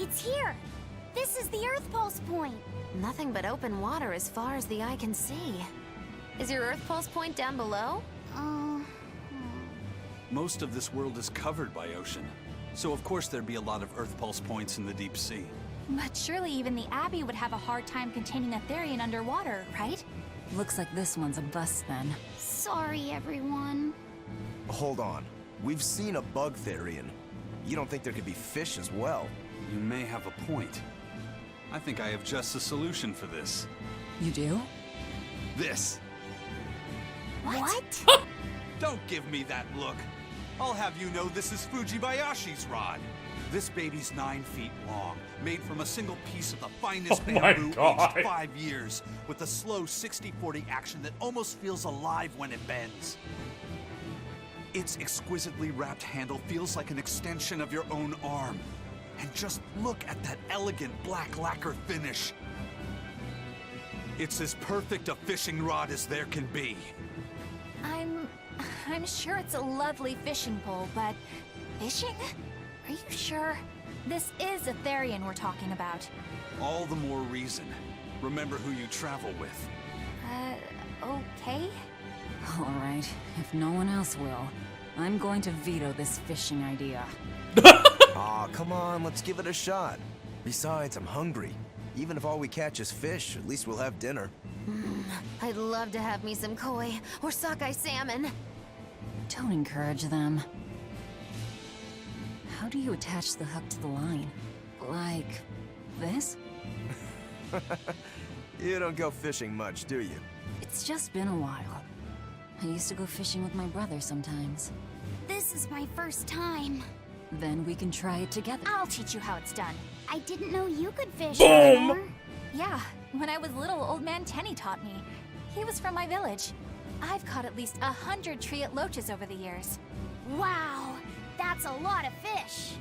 It's here! This is the Earth Pulse Point! Nothing but open water as far as the eye can see. Is your Earth Pulse Point down below? Most of this world is covered by ocean, so of course there'd be a lot of Earth Pulse points in the deep sea. But surely even the Abbey would have a hard time containing a Therion underwater, right? Looks like this one's a bust then. Sorry, everyone. Hold on. We've seen a bug Therion. You don't think there could be fish as well? You may have a point. I think I have just the solution for this. You do? This. What? Don't give me that look. I'll have you know this is Fujibayashi's rod. This baby's 9 feet long, made from a single piece of the finest bamboo aged 5 years, with a slow 60-40 action that almost feels alive when it bends. Its exquisitely wrapped handle feels like an extension of your own arm. And just look at that elegant black lacquer finish. It's as perfect a fishing rod as there can be. I'm sure it's a lovely fishing pole, but fishing? Are you sure? This is a Therion we're talking about. All the more reason. Remember who you travel with. Okay? Alright, if no one else will, I'm going to veto this fishing idea. Aw, come on, let's give it a shot. Besides, I'm hungry. Even if all we catch is fish, at least we'll have dinner. I'd love to have me some koi or sockeye salmon. Don't encourage them. How do you attach the hook to the line? Like this? You don't go fishing much, do you? It's just been a while. I used to go fishing with my brother sometimes. This is my first time. Then we can try it together. I'll teach you how it's done. I didn't know you could fish. Boom! Eleanor. Yeah, when I was little, old man Tenny taught me. He was from my village. I've caught at least 100 triot loaches over the years. Wow, that's a lot of fish.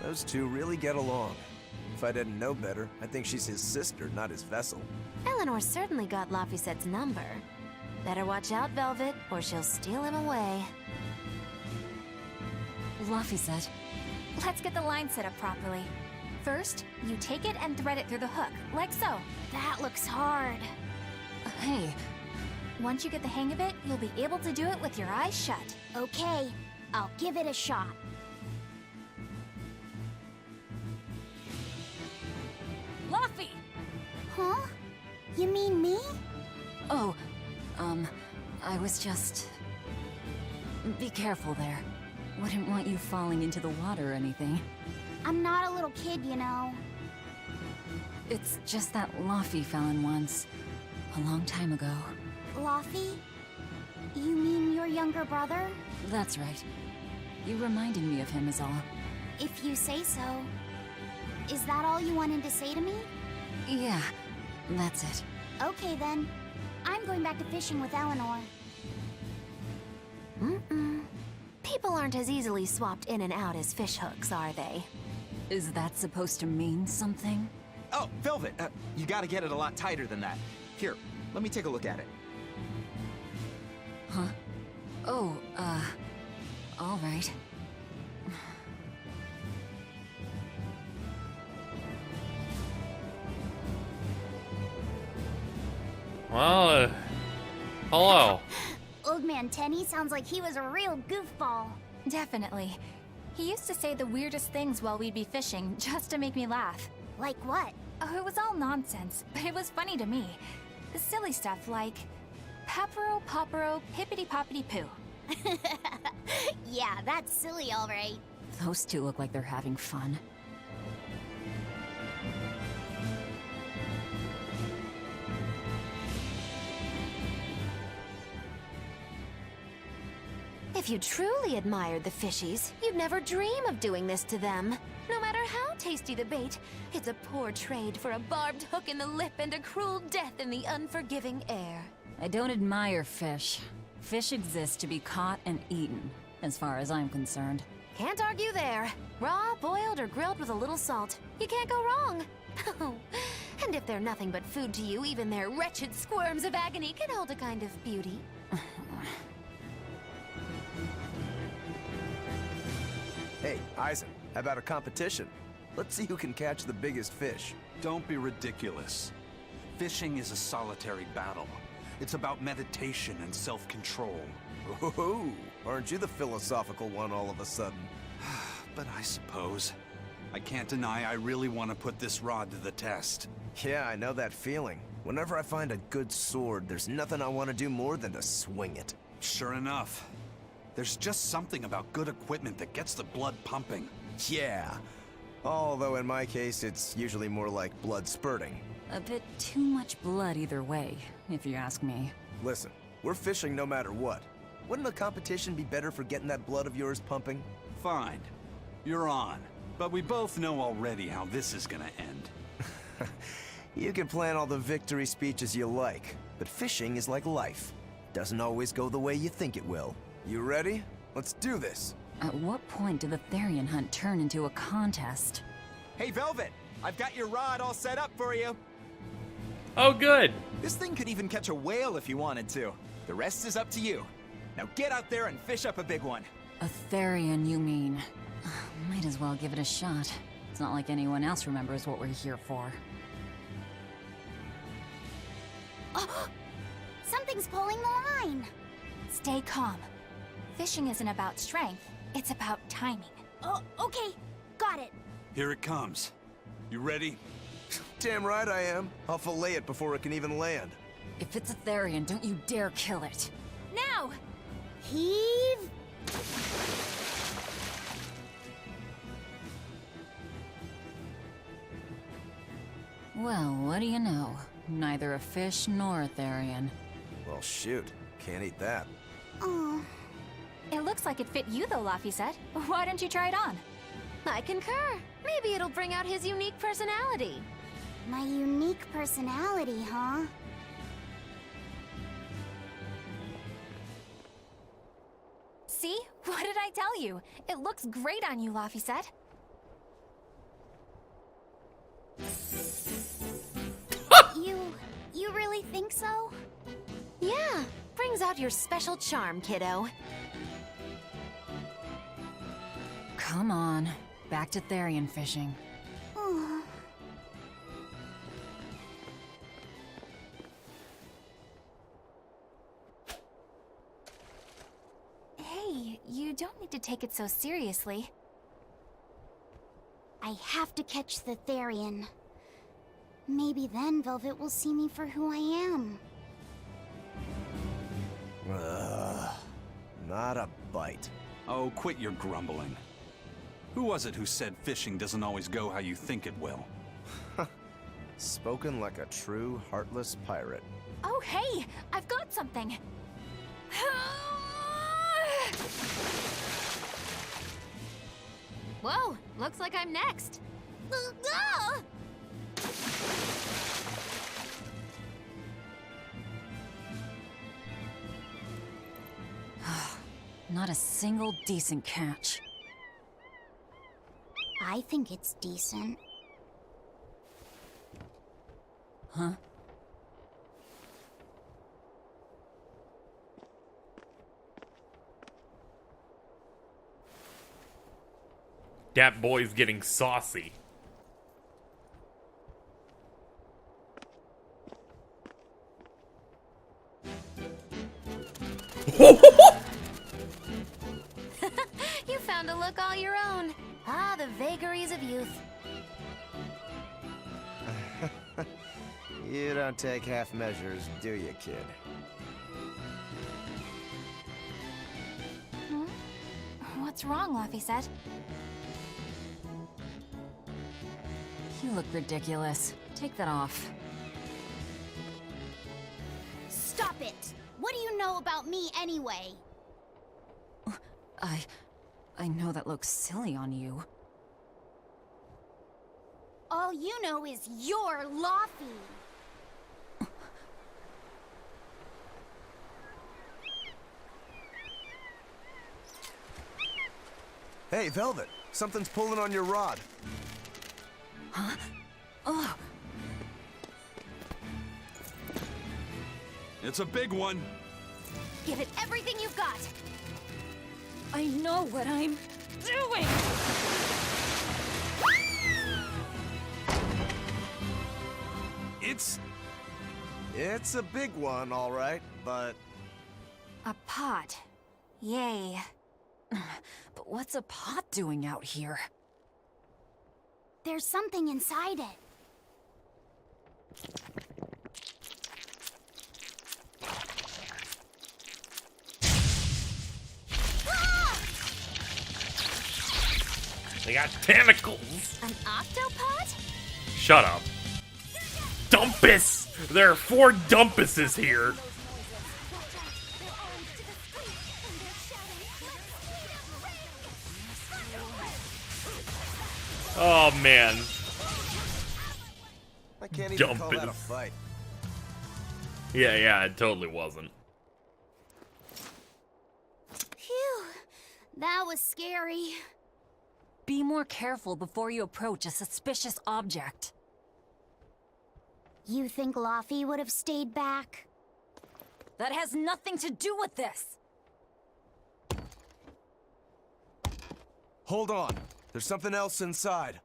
Those two really get along. If I didn't know better, I think she's his sister, not his vessel. Eleanor certainly got Laphicet's number. Better watch out, Velvet, or she'll steal him away. Laphicet. Let's get the line set up properly. First, you take it and thread it through the hook, like so. That looks hard. Hey, Once you get the hang of it, you'll be able to do it with your eyes shut. Okay, I'll give it a shot. Laphie! Huh? You mean me? Oh, I was just... Be careful there. Wouldn't want you falling into the water or anything. I'm not a little kid, you know. It's just that Laphie fell in once. A long time ago. Laphie? You mean your younger brother? That's right. You reminded me of him is all. If you say so. Is that all you wanted to say to me? Yeah, that's it. Okay then. I'm going back to fishing with Eleanor. People aren't as easily swapped in and out as fish hooks, are they? Is that supposed to mean something? Oh, Velvet, you gotta get it a lot tighter than that. Here, let me take a look at it. Huh? Oh, all right. Well, hello. Old man Tenny sounds like he was a real goofball. Definitely. He used to say the weirdest things while we'd be fishing, just to make me laugh. Like what? Oh, it was all nonsense, but it was funny to me. The silly stuff like... Papero, popero, pippity-poppity-poo. Yeah, that's silly, all right. Those two look like they're having fun. If you truly admired the fishies, you'd never dream of doing this to them. No matter how tasty the bait, it's a poor trade for a barbed hook in the lip and a cruel death in the unforgiving air. I don't admire fish. Fish exist to be caught and eaten, as far as I'm concerned. Can't argue there. Raw, boiled, or grilled with a little salt. You can't go wrong. Oh, and if they're nothing but food to you, even their wretched squirms of agony can hold a kind of beauty. Hey, Eisen, how about a competition? Let's see who can catch the biggest fish. Don't be ridiculous. Fishing is a solitary battle. It's about meditation and self-control. Ooh, aren't you the philosophical one all of a sudden? But I suppose. I can't deny I really want to put this rod to the test. Yeah, I know that feeling. Whenever I find a good sword, there's nothing I want to do more than to swing it. Sure enough. There's just something about good equipment that gets the blood pumping. Yeah. Although in my case, it's usually more like blood spurting. A bit too much blood either way, if you ask me. Listen, we're fishing no matter what. Wouldn't a competition be better for getting that blood of yours pumping? Fine. You're on. But we both know already how this is gonna end. You can plan all the victory speeches you like, but fishing is like life. Doesn't always go the way you think it will. You ready? Let's do this. At what point did the Therion hunt turn into a contest? Hey, Velvet! I've got your rod all set up for you. Oh, good. This thing could even catch a whale if you wanted to. The rest is up to you. Now get out there and fish up a big one. A Therion, you mean? Might as well give it a shot. It's not like anyone else remembers what we're here for. Something's pulling the line. Stay calm. Fishing isn't about strength, it's about timing. Oh, okay. Got it. Here it comes. You ready? Damn right I am. I'll fillet it before it can even land. If it's a Therion, don't you dare kill it. Now! Heave! Well, what do you know? Neither a fish nor a Therion. Well, shoot. Can't eat that. Oh. It looks like it fit you though, Laphicet. Why don't you try it on? I concur. Maybe it'll bring out his unique personality. My unique personality, huh? See? What did I tell you? It looks great on you, Laphicet. You really think so? Yeah, brings out your special charm, kiddo. Come on, back to Therion fishing. Oh. Hey, you don't need to take it so seriously. I have to catch the Therion. Maybe then Velvet will see me for who I am. Not a bite. Oh, quit your grumbling. Who was it who said fishing doesn't always go how you think it will? Spoken like a true, heartless pirate. Oh, hey! I've got something! Whoa, looks like I'm next. Not a single decent catch. I think it's decent. Huh? That boy's getting saucy. You found a look all your own. Ah, the vagaries of youth. You don't take half measures, do you, kid? What's wrong, Laphicet? You look ridiculous. Take that off. Stop it! What do you know about me anyway? I know that looks silly on you. All you know is you're Laphi. Hey, Velvet! Something's pulling on your rod. Huh? Oh! It's a big one. Give it everything you've got. I know what I'm doing! It's a big one, all right, but... A pot. Yay. But what's a pot doing out here? There's something inside it. They got tentacles. An octopod? Shut up. Dumpus! There are 4 Dumpuses here. Oh man. I can't even call that a Dumpus. fight. Yeah, it totally wasn't. Phew. That was scary. Be more careful before you approach a suspicious object. You think Laphicet would have stayed back? That has nothing to do with this! Hold on. There's something else inside.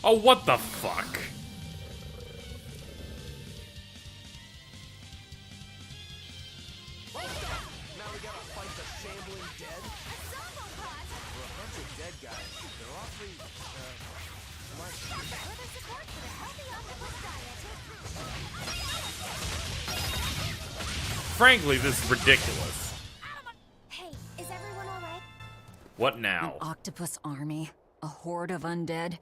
Oh, what the fuck? Now we gotta fight the shambling dead? We're a bunch of dead guys. They're awfully, Frankly, this is ridiculous. Hey, is everyone alright? What now? An octopus army? A horde of undead?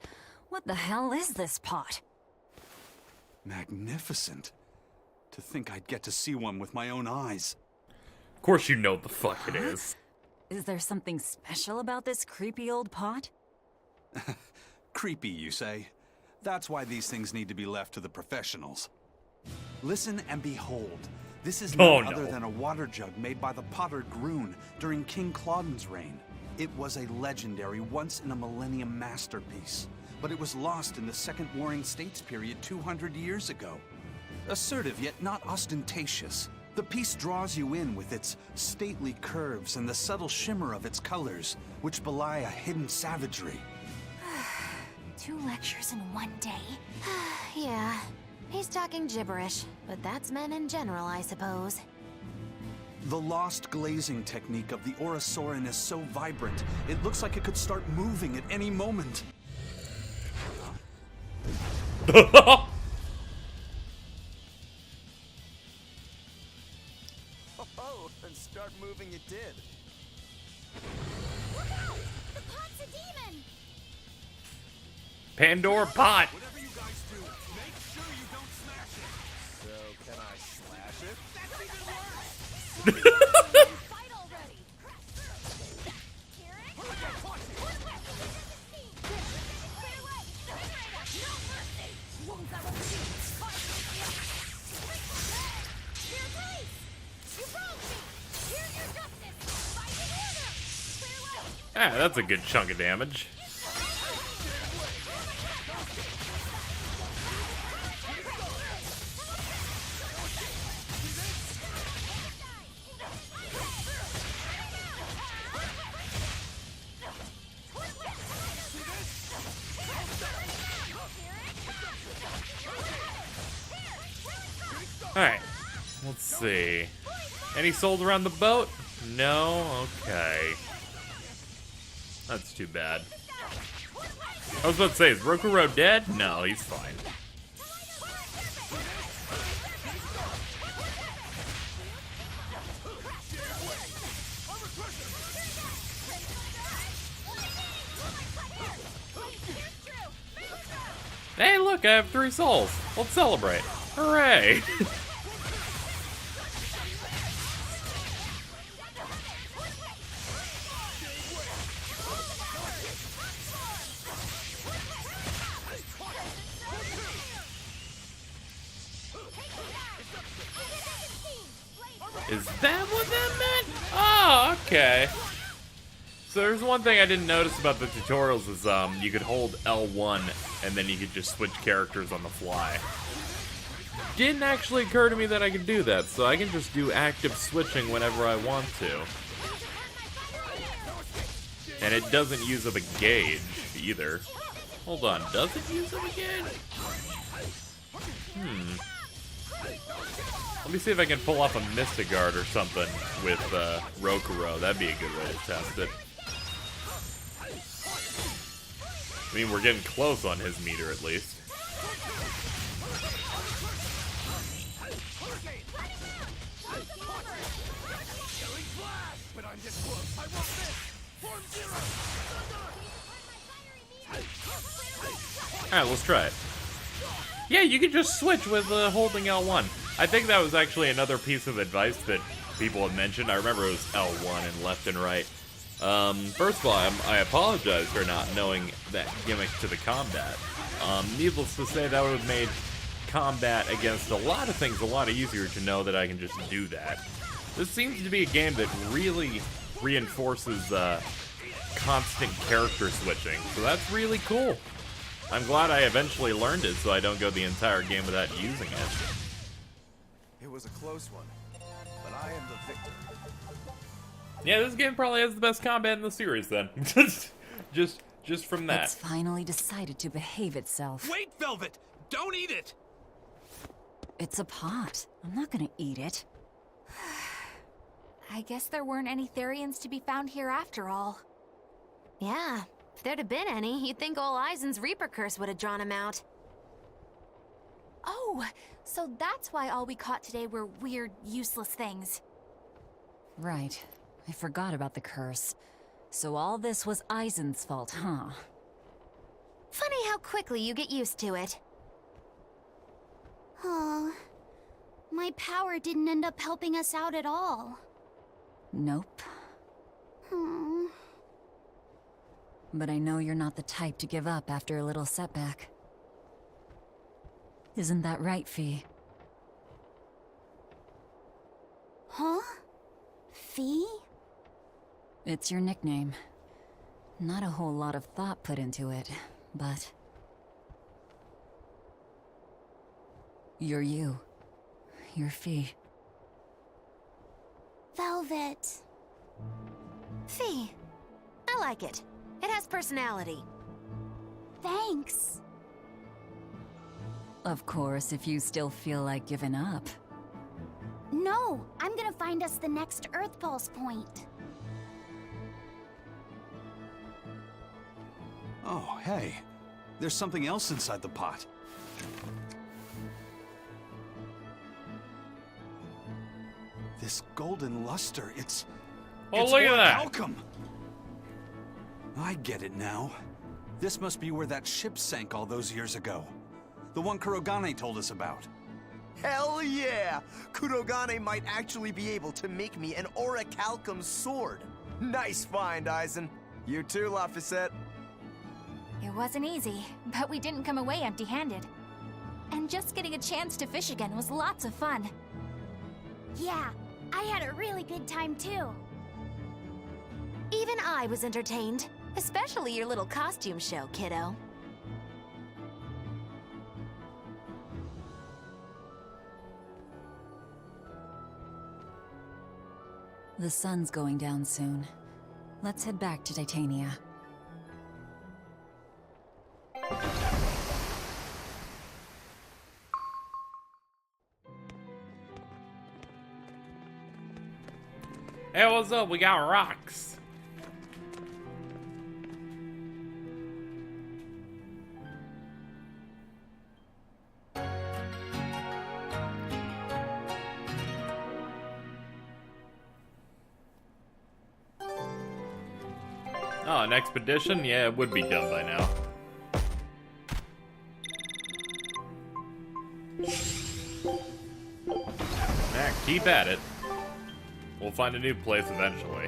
What the hell is this pot? Magnificent. To think I'd get to see one with my own eyes. Of course you know what the fuck it is. Is there something special about this creepy old pot? Creepy, you say? That's why these things need to be left to the professionals. Listen and behold. This is none other than a water jug made by the potter Groon during King Clauden's reign. It was a legendary, once-in-a-millennium masterpiece, but it was lost in the Second Warring States period 200 years ago. Assertive, yet not ostentatious, the piece draws you in with its stately curves and the subtle shimmer of its colors, which belie a hidden savagery. 2 lectures in one day. Yeah, he's talking gibberish, but that's men in general, I suppose. The lost glazing technique of the Orosaurin is so vibrant, it looks like it could start moving at any moment. Oh, and start moving it did. Look out! The pot's a demon! Pandora pot. Whatever you guys do, make sure you don't smash it. So, can I slash it? That's even worse! Fight already! Hear it? Ah, that's a good chunk of damage. Alright, let's see. Any souls around the boat? No? Okay. That's too bad. I was about to say, is Rokuro dead? No, he's fine. Hey, look, I have 3 souls. Let's celebrate. Hooray! Is that what that meant? Oh, okay. So there's one thing I didn't notice about the tutorials is you could hold L1 and then you could just switch characters on the fly. Didn't actually occur to me that I could do that, so I can just do active switching whenever I want to. And it doesn't use up a gauge either. Hold on, does it use up a gauge? Let me see if I can pull off a Mystigard or something with Rokuro. That'd be a good way to test it. I mean, we're getting close on his meter at least. Alright, let's try it. Yeah, you can just switch with holding L1. I think that was actually another piece of advice that people had mentioned. I remember it was L1 and left and right. First of all, I apologize for not knowing that gimmick to the combat. Needless to say, that would have made combat against a lot of things a lot easier to know that I can just do that. This seems to be a game that really reinforces constant character switching, so that's really cool. I'm glad I eventually learned it so I don't go the entire game without using it. It was a close one, but I am the victor. Yeah, this game probably has the best combat in the series then. just from that. It's finally decided to behave itself. Wait, Velvet! Don't eat it! It's a pot. I'm not gonna eat it. I guess there weren't any Therions to be found here after all. Yeah, if there'd have been any, you'd think ol' Eisen's Reaper Curse would have drawn him out. Oh, so that's why all we caught today were weird, useless things. Right. I forgot about the curse. So all this was Eisen's fault, huh? Funny how quickly you get used to it. Oh, my power didn't end up helping us out at all. Nope. Hmm. But I know you're not the type to give up after a little setback. Isn't that right, Fee? Huh? Fee? It's your nickname. Not a whole lot of thought put into it, but... You're you. You're Fee. Velvet. Fee. I like it. It has personality. Thanks. Of course, if you still feel like giving up. No, I'm gonna find us the next Earth Pulse point. Oh, hey. There's something else inside the pot. This golden luster, it's Oh, look at that. Alchem. I get it now. This must be where that ship sank all those years ago. The one Kurogane told us about. Hell yeah! Kurogane might actually be able to make me an orichalcum sword. Nice find, Eisen. You too, Laphicet. It wasn't easy, but we didn't come away empty-handed. And just getting a chance to fish again was lots of fun. Yeah, I had a really good time too. Even I was entertained. Especially your little costume show, kiddo. The sun's going down soon. Let's head back to Titania. Hey, what's up? We got rocks. Oh, an expedition? Yeah, it would be done by now. Nah, keep at it. We'll find a new place eventually.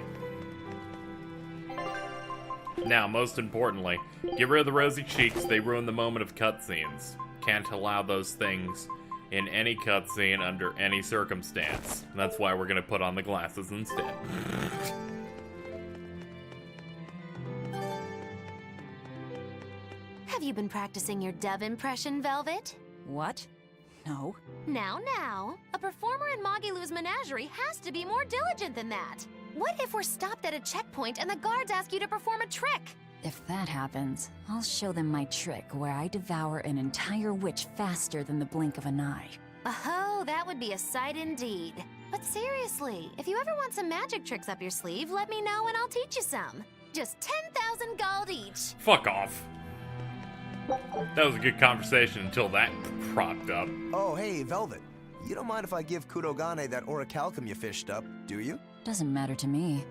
Now, most importantly, get rid of the rosy cheeks. They ruin the moment of cutscenes. Can't allow those things in any cutscene under any circumstance. That's why we're gonna put on the glasses instead. Have you been practicing your dove impression, Velvet? What? No. Now, a performer in Magilou's menagerie has to be more diligent than that. What if we're stopped at a checkpoint and the guards ask you to perform a trick? If that happens, I'll show them my trick where I devour an entire witch faster than the blink of an eye. Oh, that would be a sight indeed. But seriously, if you ever want some magic tricks up your sleeve, let me know and I'll teach you some. Just 10,000 gold each. Fuck off. That was a good conversation until that propped up. Oh, hey, Velvet. You don't mind if I give Kurogane that orichalcum you fished up, do you? Doesn't matter to me.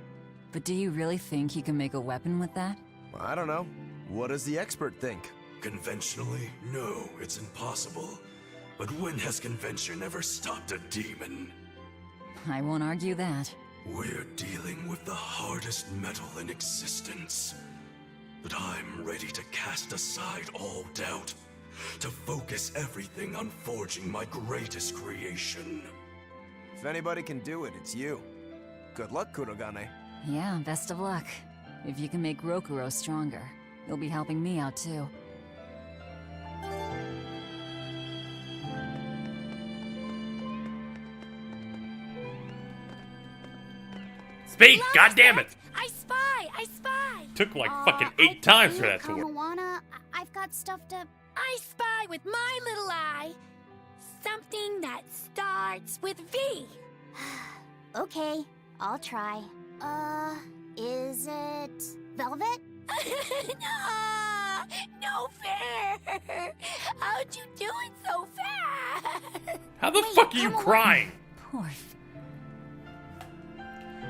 But do you really think you can make a weapon with that? I don't know. What does the expert think? Conventionally, no, it's impossible. But when has convention ever stopped a demon? I won't argue that. We're dealing with the hardest metal in existence. But I'm ready to cast aside all doubt, to focus everything on forging my greatest creation. If anybody can do it, it's you. Good luck, Kurogane. Yeah, best of luck. If you can make Rokuro stronger, you'll be helping me out too. Speak! God damn it! I spy! I spy! Took like fucking 8 times for that to work. Kamawana, I've got stuff to... I spy with my little eye. Something that starts with V. Okay, I'll try. Is it Velvet? No fair! How'd you do it so fast? How the fuck are you crying? Poor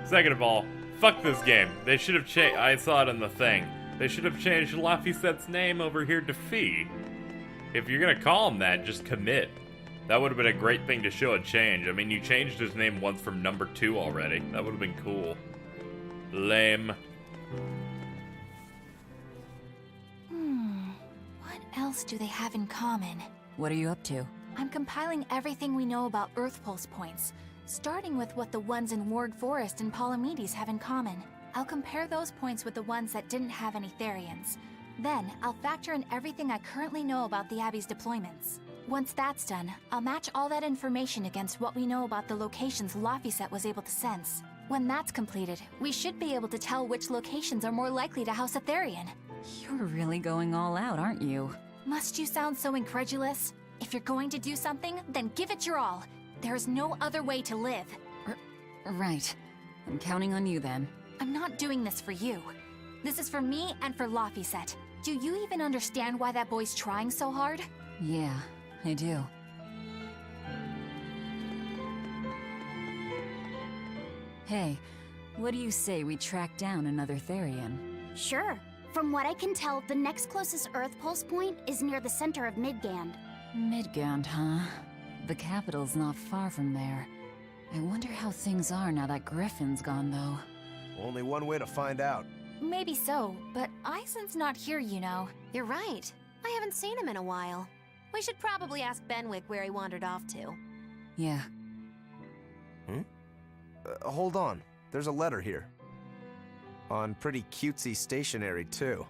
Second of all, fuck this game. They should have changed. I saw it in the thing. They should have changed Laphicet's name over here to Fee. If you're gonna call him that, just commit. That would have been a great thing to show a change. I mean, you changed his name once from number 2 already. That would have been cool. Lame. What else do they have in common? What are you up to? I'm compiling everything we know about Earth Pulse points, starting with what the ones in Ward Forest and Palamedes have in common. I'll compare those points with the ones that didn't have any Therions. Then, I'll factor in everything I currently know about the Abbey's deployments. Once that's done, I'll match all that information against what we know about the locations Laphicet was able to sense. When that's completed, we should be able to tell which locations are more likely to house a Therion. You're really going all out, aren't you? Must you sound so incredulous? If you're going to do something, then give it your all. There's no other way to live. Right. I'm counting on you then. I'm not doing this for you. This is for me and for Laphicet. Do you even understand why that boy's trying so hard? Yeah, I do. Hey, what do you say we track down another Therion? Sure. From what I can tell, the next closest Earth Pulse point is near the center of Midgand. Midgand, huh? The capital's not far from there. I wonder how things are now that Griffin's gone, though. Only one way to find out. Maybe so, but Eisen's not here, you know. You're right. I haven't seen him in a while. We should probably ask Benwick where he wandered off to. Yeah. Hold on. There's a letter here. On pretty cutesy stationery, too.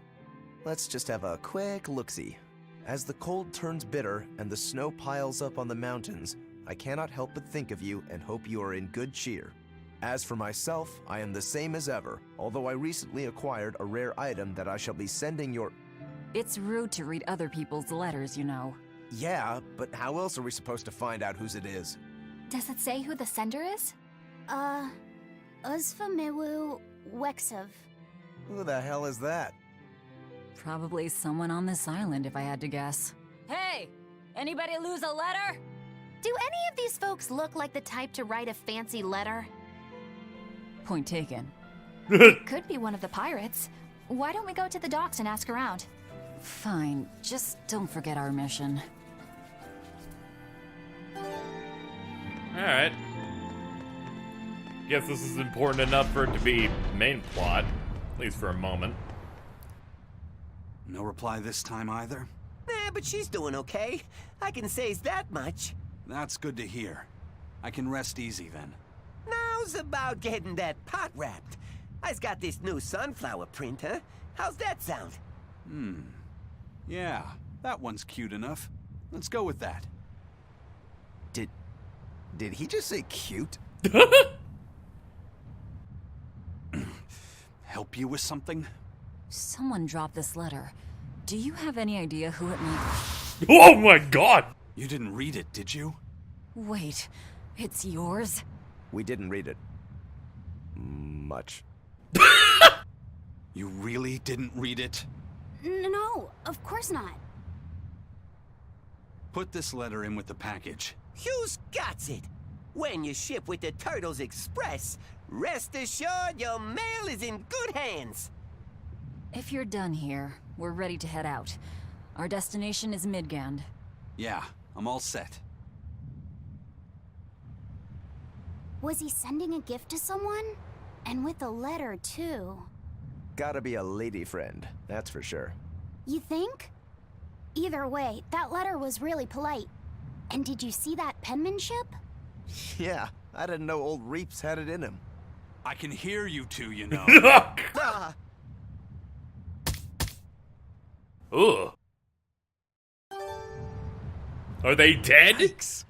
Let's just have a quick look-see. As the cold turns bitter and the snow piles up on the mountains, I cannot help but think of you and hope you are in good cheer. As for myself, I am the same as ever, although I recently acquired a rare item that I shall be sending your... It's rude to read other people's letters, you know. Yeah, but how else are we supposed to find out whose it is? Does it say who the sender is? Uzfamewu Wexov. Who the hell is that? Probably someone on this island, if I had to guess. Hey! Anybody lose a letter? Do any of these folks look like the type to write a fancy letter? Point taken. Could be one of the pirates. Why don't we go to the docks and ask around? Fine, just don't forget our mission. Alright. Guess this is important enough for it to be main plot, at least for a moment. No reply this time either? But she's doing okay. I can say that much. That's good to hear. I can rest easy then. Now's about getting that pot wrapped. I's got this new sunflower print, huh? How's that sound? Yeah, that one's cute enough. Let's go with that. Did he just say cute? Help you with something? Someone dropped this letter. Do you have any idea who it might be? Oh my god! You didn't read it, did you? Wait, it's yours? We didn't read it. Much. You really didn't read it? No, of course not. Put this letter in with the package. Who's got it? When you ship with the Turtles Express, rest assured your mail is in good hands. If you're done here, we're ready to head out. Our destination is Midgand. Yeah, I'm all set. Was he sending a gift to someone? And with a letter, too. Gotta be a lady friend, that's for sure. You think? Either way, that letter was really polite. And did you see that penmanship? Yeah, I didn't know old Reeps had it in him. I can hear you two, you know. Ah, Ugh. Are they dead? Yikes.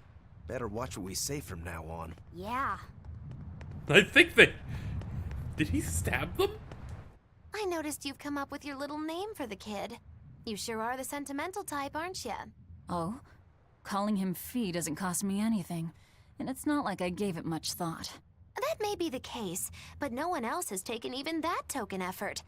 Better watch what we say from now on. Yeah. I think they... Did he stab them? I noticed you've come up with your little name for the kid. You sure are the sentimental type, aren't you? Oh? Calling him Fee doesn't cost me anything. And it's not like I gave it much thought. That may be the case, but no one else has taken even that token effort.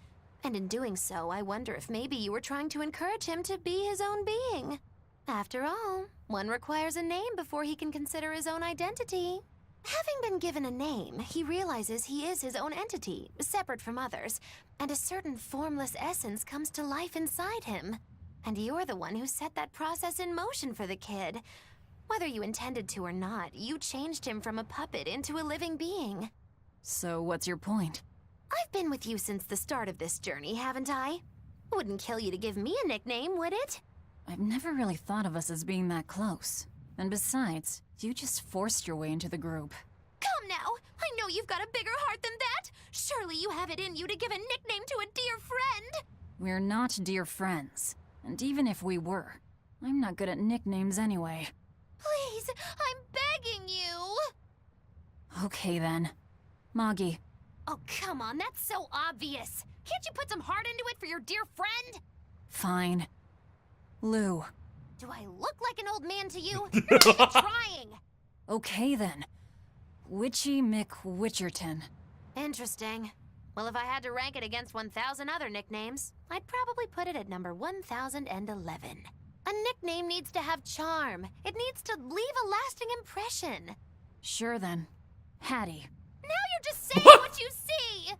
And in doing so, I wonder if maybe you were trying to encourage him to be his own being. After all, one requires a name before he can consider his own identity. Having been given a name, he realizes he is his own entity, separate from others, and a certain formless essence comes to life inside him. And you're the one who set that process in motion for the kid. Whether you intended to or not, you changed him from a puppet into a living being. So what's your point? I've been with you since the start of this journey, haven't I? Wouldn't kill you to give me a nickname, would it? I've never really thought of us as being that close. And besides, you just forced your way into the group. Come now! I know you've got a bigger heart than that! Surely you have it in you to give a nickname to a dear friend! We're not dear friends. And even if we were, I'm not good at nicknames anyway. Please, I'm begging you! Okay then. Moggy. Oh, come on, that's so obvious! Can't you put some heart into it for your dear friend? Fine. Lou. Do I look like an old man to you? You're not even trying! Okay then. Witchy McWitcherton. Interesting. Well, if I had to rank it against 1,000 other nicknames, I'd probably put it at number 1011. A nickname needs to have charm. It needs to leave a lasting impression. Sure then. Hattie. Now you're just saying what you see!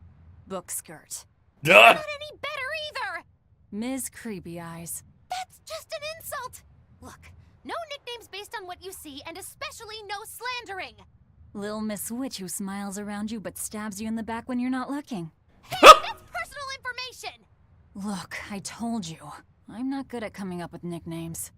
Book skirt. Not any better either! Ms. Creepy Eyes. That's just an insult! Look, no nicknames based on what you see, and especially no slandering! Lil Miss Witch who smiles around you but stabs you in the back when you're not looking. Hey, that's personal information! Look, I told you. I'm not good at coming up with nicknames.